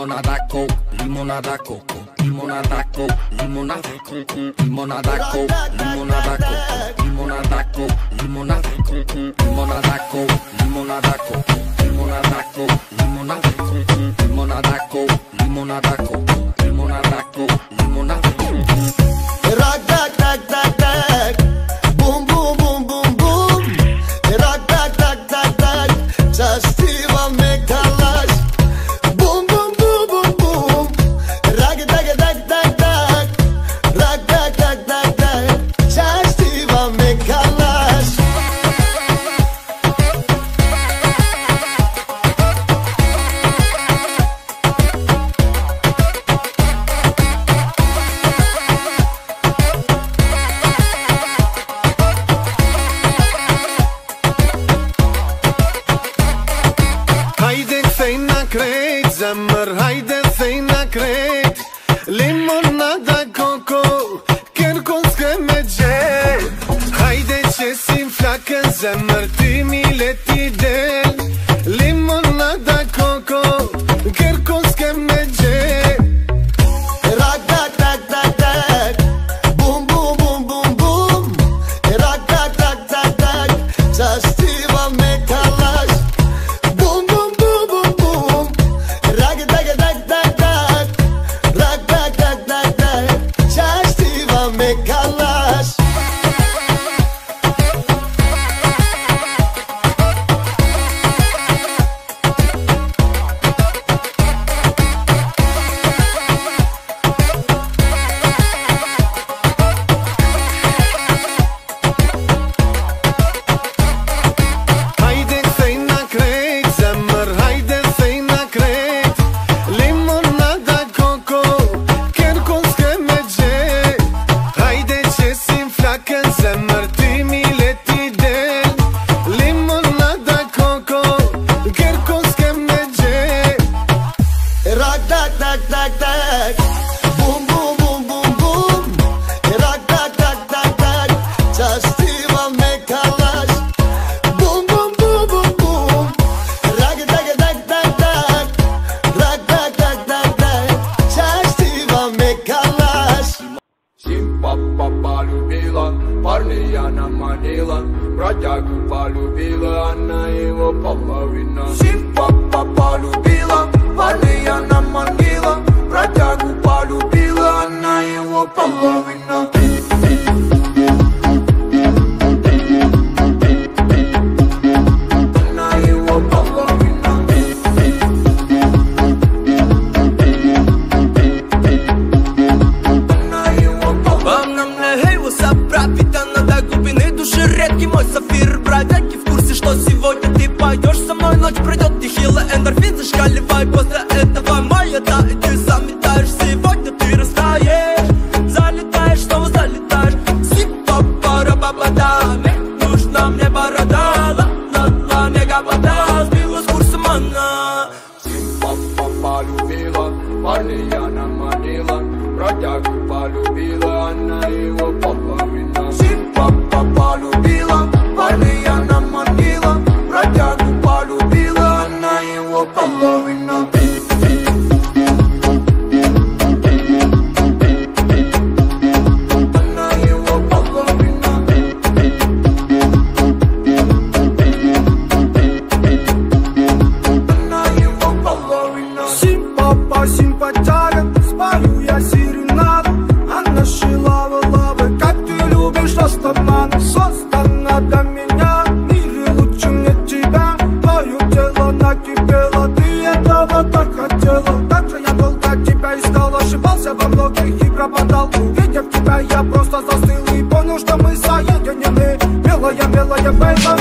limonada coke, limonada coco, limonada coke, limonada coco, limonada coke, limonada coco, limonada coke, limonada coco, limonada coke, limonada coco, limonada coke, limonada coco, limonada coke, limonada coco, limonada coke, limonada coco. Rock tak tak tak tak, boom boom boom boom boom. Rock tak tak tak tak, Justiva Mekalas. Boom boom boom boom boom. Rock tak tak tak tak, rock tak tak tak tak, Justiva Mekalas. Zemër, hajde thejna krejt Limonada koko Kërkon s'ke me gjet Hajde që si flakën zemër Ty mi leti del Limonada koko Kërkon s'ke me gjet Rock tak tak tak tak, boom boom boom boom boom. Rock tak tak tak tak, Justiva Mekalas. Boom boom boom boom boom. Rock tak tak tak tak, rock tak tak tak tak, Justiva Mekalas. Rock tak tak tak tak, boom boom boom boom boom. Rock tak tak tak tak, Justiva Mekalas. Boom boom boom boom boom. Rock tak tak tak tak, rock tak tak tak tak, Justiva Mekalas. Симпа полюбила, парня наманила, бродягу полюбила, она его половина. Симпа полюбила, парня наманила, бродягу полюбила, она его половина. Редкий мой сафир, бродяги в курсе, что сегодня ты пойдешь со мной. Ночь пройдет нехило, эндорфин зашкаливай. После этого моя да, и ты заметаешь. Сегодня ты растаешь, залетаешь, снова залетаешь. Сипа-пара-ба-ба-да, нужна мне борода. Ла-ла-ла, мега-вода, сбила с курсом она. Симпа полюбила, парня наманила, бродягу полюбила, она его половина. Симпа полюбила, парня наманила, бродягу полюбила, она его половина. Она его половина. Она его половина. Симпа, симпатяга, спою я серенаду. Она шила лавы, как ты любишь, растамана. Создана для меня, в мире лучше мне тебя. Твое тело накипело, ты этого так хотела. Так же я долго тебя искал, ошибался во многих и пропадал. Увидев тебя, я просто застыл и понял, что мы соединены. Милая, милая, бейба.